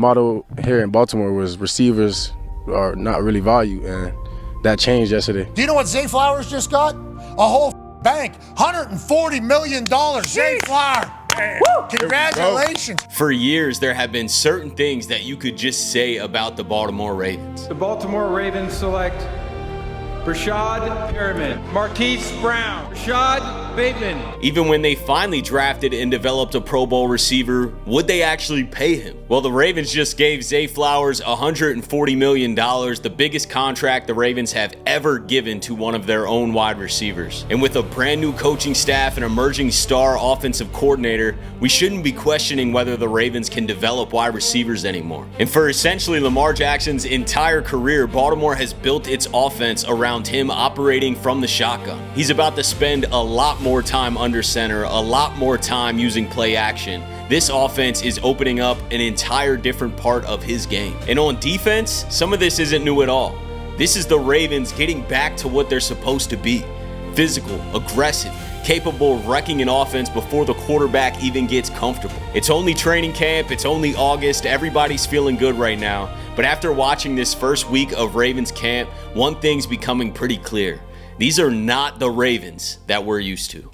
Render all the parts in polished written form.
model here in Baltimore was receivers are not really valued, and that changed yesterday. Do you know what Zay Flowers just got? A whole bank, $140 million. Zay Flowers. Woo! Congratulations. For years, there have been certain things that you could just say about the Baltimore Ravens. The Baltimore Ravens select Rashod, Marquise Brown, Rashod, Bateman. Even when they finally drafted and developed a Pro Bowl receiver, would they actually pay him? Well, the Ravens just gave Zay Flowers $140 million, the biggest contract the Ravens have ever given to one of their own wide receivers. And with a brand new coaching staff and emerging star offensive coordinator, we shouldn't be questioning whether the Ravens can develop wide receivers anymore. And for essentially Lamar Jackson's entire career, Baltimore has built its offense around him operating from the shotgun. He's about to spend a lot more time under center, a lot more time using play action. This offense is opening up an entire different part of his game. And on defense, some of this isn't new at all. This is the Ravens getting back to what they're supposed to be. Physical, aggressive, capable of wrecking an offense before the quarterback even gets comfortable. It's only training camp, it's only August, everybody's feeling good right now. But after watching this first week of Ravens camp, one thing's becoming pretty clear. These are not the Ravens that we're used to.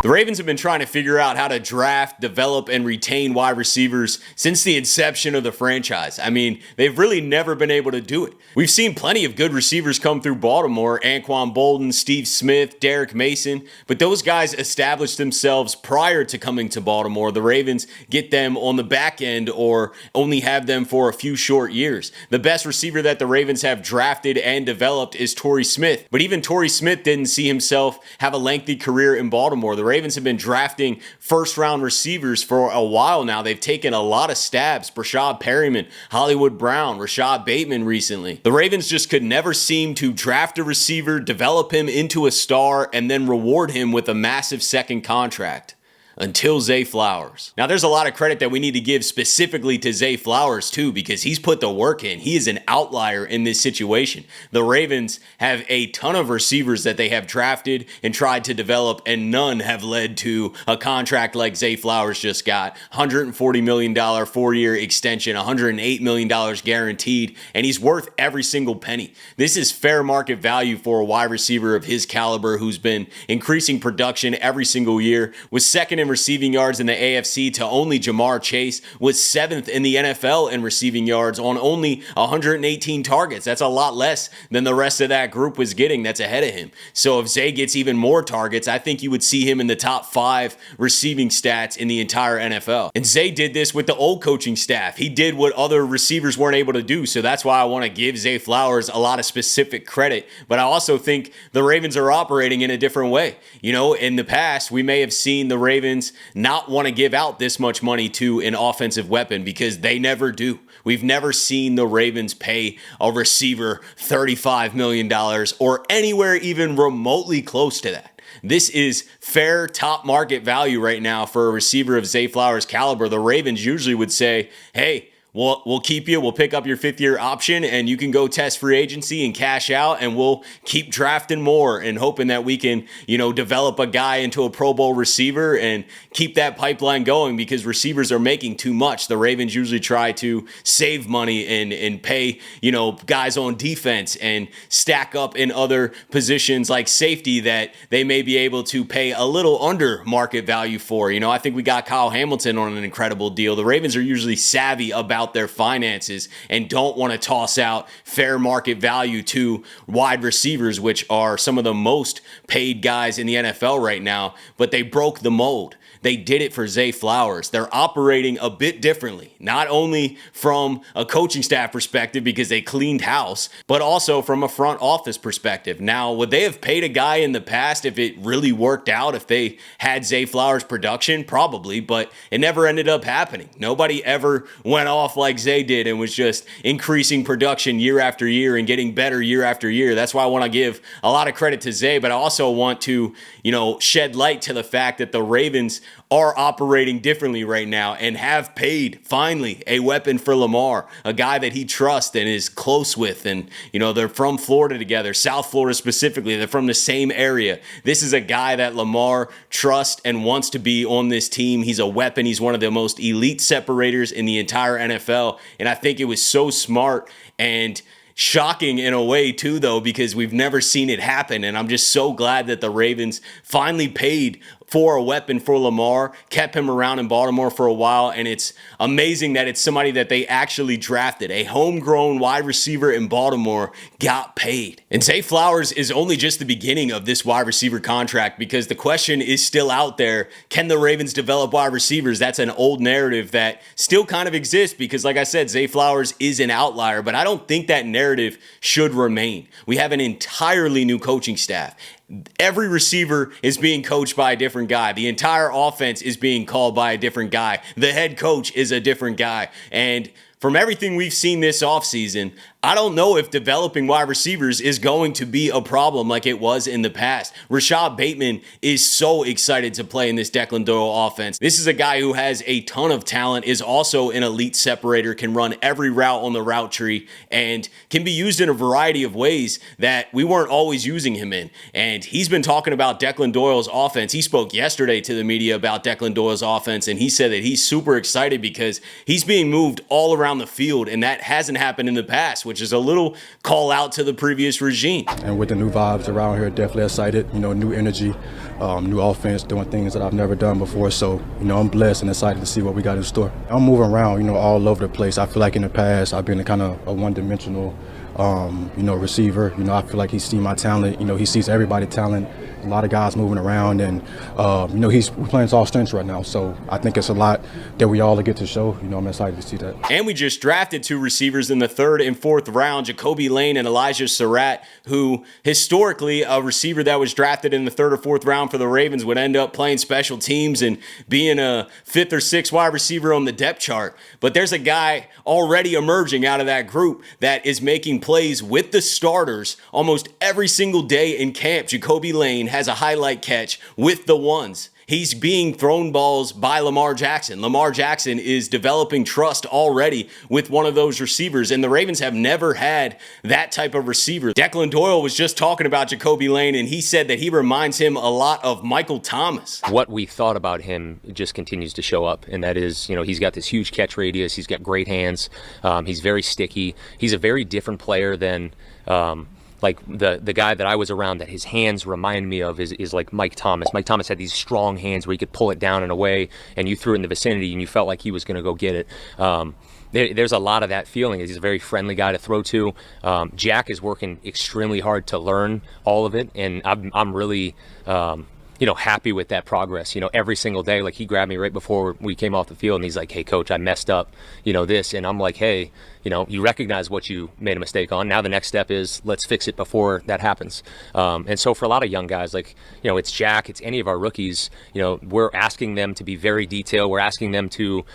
The Ravens have been trying to figure out how to draft, develop, and retain wide receivers since the inception of the franchise. I mean, they've really never been able to do it. We've seen plenty of good receivers come through Baltimore, Anquan Bolden, Steve Smith, Derek Mason, but those guys established themselves prior to coming to Baltimore. The Ravens get them on the back end or only have them for a few short years. The best receiver that the Ravens have drafted and developed is Torrey Smith, but even Torrey Smith didn't see himself have a lengthy career in Baltimore. The Ravens have been drafting first-round receivers for a while now. They've taken a lot of stabs. Rashod Perryman, Hollywood Brown, Rashod Bateman recently. The Ravens just could never seem to draft a receiver, develop him into a star, and then reward him with a massive second contract. Until Zay Flowers. Now, there's a lot of credit that we need to give specifically to Zay Flowers, too, because he's put the work in. He is an outlier in this situation. The Ravens have a ton of receivers that they have drafted and tried to develop, and none have led to a contract like Zay Flowers just got. $140 million 4-year extension, $108 million guaranteed, and he's worth every single penny. This is fair market value for a wide receiver of his caliber who's been increasing production every single year, was second in receiving yards in the AFC to only Jamar Chase, was 7th in the NFL in receiving yards on only 118 targets. That's a lot less than the rest of that group was getting that's ahead of him. So if Zay gets even more targets, I think you would see him in the top 5 receiving stats in the entire NFL. And Zay did this with the old coaching staff. He did what other receivers weren't able to do. So that's why I want to give Zay Flowers a lot of specific credit. But I also think the Ravens are operating in a different way. You know, in the past, we may have seen the Ravens not want to give out this much money to an offensive weapon because they never do. We've never seen the Ravens pay a receiver $35 million or anywhere even remotely close to that. This is fair top market value right now for a receiver of Zay Flowers' caliber. The Ravens usually would say, hey, we'll keep you. We'll pick up your 5th-year option, and you can go test free agency and cash out, and we'll keep drafting more and hoping that we can, develop a guy into a Pro Bowl receiver and keep that pipeline going because receivers are making too much. The Ravens usually try to save money and pay, guys on defense and stack up in other positions like safety that they may be able to pay a little under market value for. I think we got Kyle Hamilton on an incredible deal. The Ravens are usually savvy about their finances and don't want to toss out fair market value to wide receivers, which are some of the most paid guys in the NFL right now, but they broke the mold. They did it for Zay Flowers. They're operating a bit differently, not only from a coaching staff perspective because they cleaned house, but also from a front office perspective. Now, would they have paid a guy in the past if it really worked out, if they had Zay Flowers production? Probably, but it never ended up happening. Nobody ever went off off like Zay did and was just increasing production year after year and getting better year after year. That's why I want to give a lot of credit to Zay, but I also want to, shed light to the fact that the Ravens are operating differently right now and have paid, finally, a weapon for Lamar, a guy that he trusts and is close with. And, they're from Florida together, South Florida specifically. They're from the same area. This is a guy that Lamar trusts and wants to be on this team. He's a weapon. He's one of the most elite separators in the entire NFL. And I think it was so smart and shocking in a way too, though, because we've never seen it happen. And I'm just so glad that the Ravens finally paid for a weapon for Lamar, kept him around in Baltimore for a while, and it's amazing that it's somebody that they actually drafted. A homegrown wide receiver in Baltimore got paid. And Zay Flowers is only just the beginning of this wide receiver contract, because the question is still out there, can the Ravens develop wide receivers? That's an old narrative that still kind of exists because, like I said, Zay Flowers is an outlier, but I don't think that narrative should remain. We have an entirely new coaching staff. Every receiver is being coached by a different guy. The entire offense is being called by a different guy. The head coach is a different guy. And from everything we've seen this offseason, I don't know if developing wide receivers is going to be a problem like it was in the past. Rashod Bateman is so excited to play in this Declan Doyle offense. This is a guy who has a ton of talent, is also an elite separator, can run every route on the route tree, and can be used in a variety of ways that we weren't always using him in. And he's been talking about Declan Doyle's offense. He spoke yesterday to the media about Declan Doyle's offense, and he said that he's super excited because he's being moved all around the field, and that hasn't happened in the past, which is a little call out to the previous regime. And with the new vibes around here, definitely excited, new energy, new offense, doing things that I've never done before. So, I'm blessed and excited to see what we got in store. I'm moving around, all over the place. I feel like in the past, I've been a kind of a one-dimensional, receiver. I feel like he's seen my talent. He sees everybody's talent. A lot of guys moving around, and we're playing all strengths right now. So I think it's a lot that we all get to show. I'm excited to see that. And we just drafted two receivers in the 3rd and 4th round, Jacoby Lane and Elijah Surratt, who historically a receiver that was drafted in the 3rd or 4th round for the Ravens would end up playing special teams and being a 5th or 6th wide receiver on the depth chart. But there's a guy already emerging out of that group that is making plays with the starters almost every single day in camp. Jacoby Lane has a highlight catch with the ones. He's being thrown balls by Lamar Jackson. Lamar Jackson is developing trust already with one of those receivers, and the Ravens have never had that type of receiver. Declan Doyle was just talking about Jacoby Lane, and he said that he reminds him a lot of Michael Thomas. What we thought about him just continues to show up, and that is, he's got this huge catch radius. He's got great hands. He's very sticky. He's a very different player than like the guy that I was around that his hands remind me of is like Mike Thomas. Mike Thomas had these strong hands where he could pull it down and away, and you threw it in the vicinity and you felt like he was going to go get it. There's a lot of that feeling. He's a very friendly guy to throw to. Jack is working extremely hard to learn all of it, and I'm really happy with that progress. Every single day, like he grabbed me right before we came off the field and he's like, "Hey coach, I messed up, this." And I'm like, "Hey, you recognize what you made a mistake on. Now the next step is let's fix it before that happens." And so for a lot of young guys, like, it's Jack, it's any of our rookies, we're asking them to be very detailed. We're asking them to,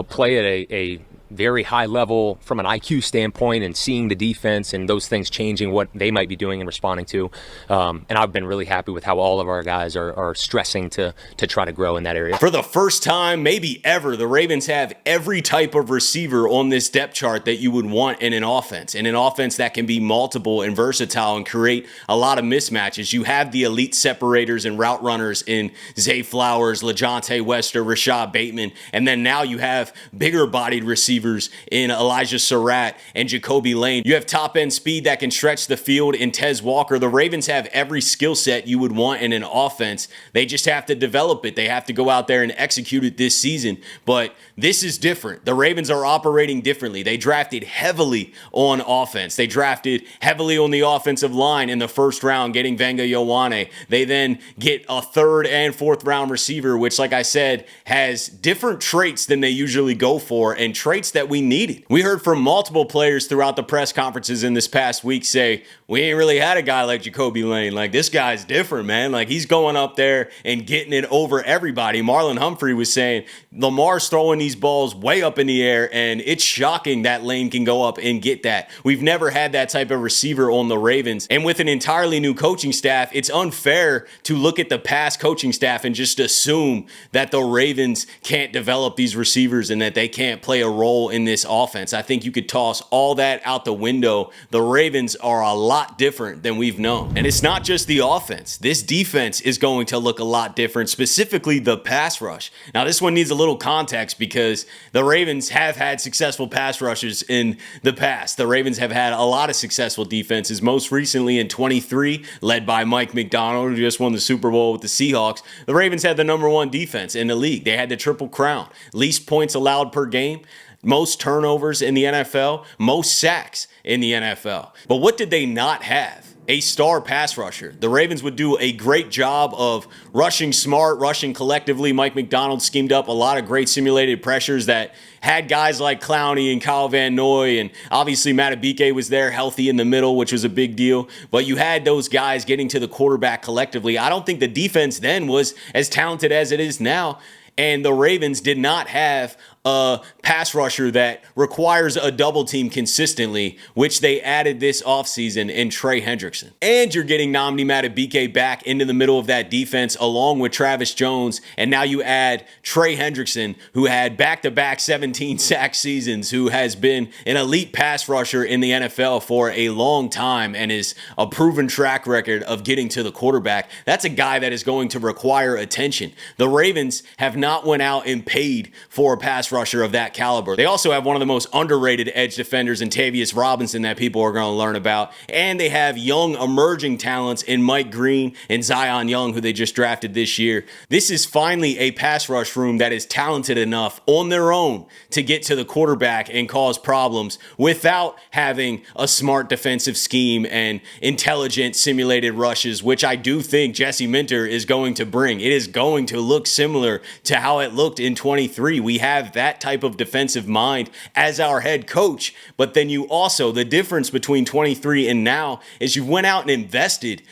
play at a very high level from an IQ standpoint and seeing the defense and those things changing what they might be doing and responding to. And I've been really happy with how all of our guys are stressing to try to grow in that area. For the first time, maybe ever, the Ravens have every type of receiver on this depth chart that you would want in an offense that can be multiple and versatile and create a lot of mismatches. You have the elite separators and route runners in Zay Flowers, LaJohntay Wester, Rashod Bateman, and then now you have bigger bodied receivers in Elijah Surratt and Jacoby Lane. You have top-end speed that can stretch the field in Tez Walker. The Ravens have every skill set you would want in an offense. They just have to develop it. They have to go out there and execute it this season. But this is different. The Ravens are operating differently. They drafted heavily on offense. They drafted heavily on the offensive line in the 1st round, getting Venga Ioane. They then get a 3rd and 4th round receiver, which, like I said, has different traits than they usually go for, and traits traits that we needed. We heard from multiple players throughout the press conferences in this past week say, we ain't really had a guy like Jacoby Lane. Like, this guy's different, man. Like, he's going up there and getting it over everybody. Marlon Humphrey was saying, Lamar's throwing these balls way up in the air, and it's shocking that Lane can go up and get that. We've never had that type of receiver on the Ravens. And with an entirely new coaching staff, it's unfair to look at the past coaching staff and just assume that the Ravens can't develop these receivers and that they can't play a role in this offense. I think you could toss all that out the window. The Ravens are a lot different than we've known. And it's not just the offense. This defense is going to look a lot different, specifically the pass rush. Now, this one needs a little context because the Ravens have had successful pass rushers in the past. The Ravens have had a lot of successful defenses, most recently in 23, led by Mike McDonald, who just won the Super Bowl with the Seahawks. The Ravens had the #1 defense in the league. They had the Triple Crown, least points allowed per game, most turnovers in the NFL, most sacks in the NFL. But what did they not have? A star pass rusher. The Ravens would do a great job of rushing smart, rushing collectively. Mike McDonald schemed up a lot of great simulated pressures that had guys like Clowney and Kyle Van Noy, and obviously Madubuike was there healthy in the middle, which was a big deal. But you had those guys getting to the quarterback collectively. I don't think the defense then was as talented as it is now. And the Ravens did not have a pass rusher that requires a double team consistently, which they added this offseason in Trey Hendrickson. And you're getting Nnamdi Madubuike back into the middle of that defense along with Travis Jones. And now you add Trey Hendrickson, who had back-to-back 17 sack seasons, who has been an elite pass rusher in the NFL for a long time and is a proven track record of getting to the quarterback. That's a guy that is going to require attention. The Ravens have not went out and paid for a pass rusher of that caliber. They also have one of the most underrated edge defenders in Tavius Robinson that people are going to learn about. And they have young emerging talents in Mike Green and Zion Young, who they just drafted this year. This is finally a pass rush room that is talented enough on their own to get to the quarterback and cause problems without having a smart defensive scheme and intelligent simulated rushes, which I do think Jesse Minter is going to bring. It is going to look similar to how it looked in 23. We have that type of defensive mind as our head coach, but then you also, the difference between 23 and now is you went out and invested,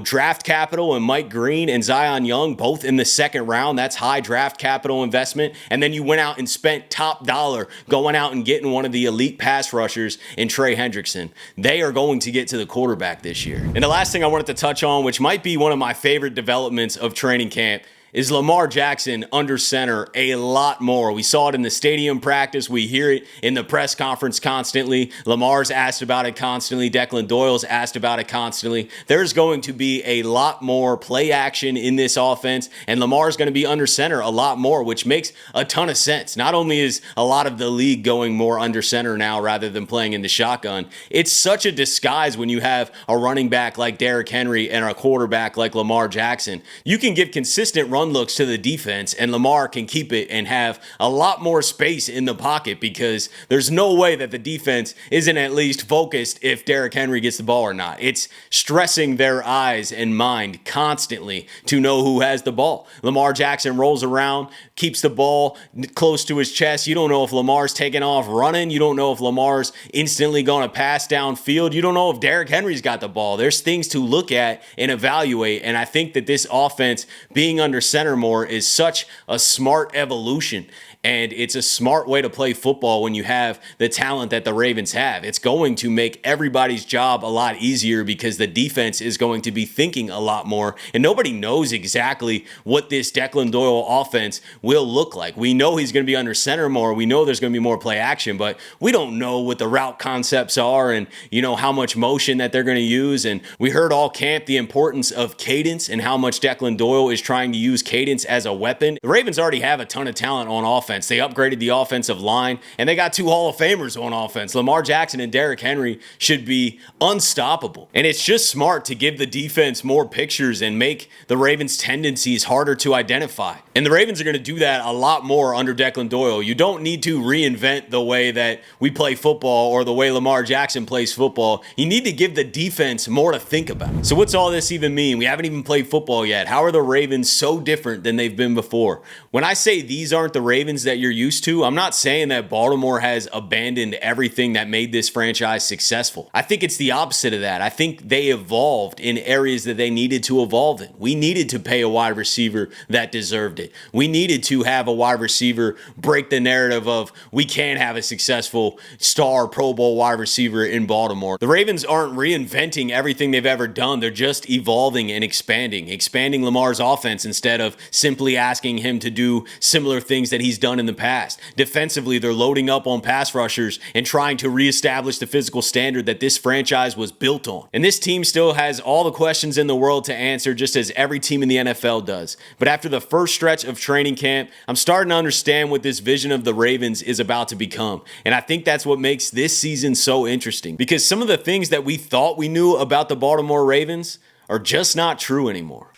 draft capital and Mike Green and Zion Young, both in the second round. That's high draft capital investment. And then you went out and spent top dollar going out and getting one of the elite pass rushers in Trey Hendrickson. They are going to get to the quarterback this year. And the last thing I wanted to touch on, which might be one of my favorite developments of training camp, is Lamar Jackson under center a lot more. We saw it in the stadium practice. We hear it in the press conference constantly. Lamar's asked about it constantly. Declan Doyle's asked about it constantly. There's going to be a lot more play action in this offense, and Lamar's going to be under center a lot more, which makes a ton of sense. Not only is a lot of the league going more under center now rather than playing in the shotgun, it's such a disguise when you have a running back like Derrick Henry and a quarterback like Lamar Jackson. You can give consistent run looks to the defense, and Lamar can keep it and have a lot more space in the pocket because there's no way that the defense isn't at least focused if Derrick Henry gets the ball or not. It's stressing their eyes and mind constantly to know who has the ball. Lamar Jackson rolls around, keeps the ball close to his chest. You don't know if Lamar's taking off running. You don't know if Lamar's instantly going to pass downfield. You don't know if Derrick Henry's got the ball. There's things to look at and evaluate, and I think that this offense being under center more is such a smart evolution. And it's a smart way to play football when you have the talent that the Ravens have. It's going to make everybody's job a lot easier because the defense is going to be thinking a lot more. And nobody knows exactly what this Declan Doyle offense will look like. We know he's going to be under center more. We know there's going to be more play action, but we don't know what the route concepts are and, how much motion that they're going to use. And we heard all camp the importance of cadence and how much Declan Doyle is trying to use cadence as a weapon. The Ravens already have a ton of talent on offense. They upgraded the offensive line, and they got 2 Hall of Famers on offense. Lamar Jackson and Derrick Henry should be unstoppable. And it's just smart to give the defense more pictures and make the Ravens' tendencies harder to identify. And the Ravens are going to do that a lot more under Declan Doyle. You don't need to reinvent the way that we play football or the way Lamar Jackson plays football. You need to give the defense more to think about. So what's all this even mean? We haven't even played football yet. How are the Ravens so different than they've been before. When I say these aren't the Ravens that you're used to, I'm not saying that Baltimore has abandoned everything that made this franchise successful. I think it's the opposite of that. I think they evolved in areas that they needed to evolve in. We needed to pay a wide receiver that deserved it. We needed to have a wide receiver break the narrative of we can have a successful star Pro Bowl wide receiver in Baltimore. The Ravens aren't reinventing everything they've ever done. They're just evolving and expanding Lamar's offense instead of simply asking him to do similar things that he's done in the past. Defensively, they're loading up on pass rushers and trying to reestablish the physical standard that this franchise was built on. And this team still has all the questions in the world to answer, just as every team in the NFL does. But after the first stretch of training camp, I'm starting to understand what this vision of the Ravens is about to become. And I think that's what makes this season so interesting, because some of the things that we thought we knew about the Baltimore Ravens are just not true anymore.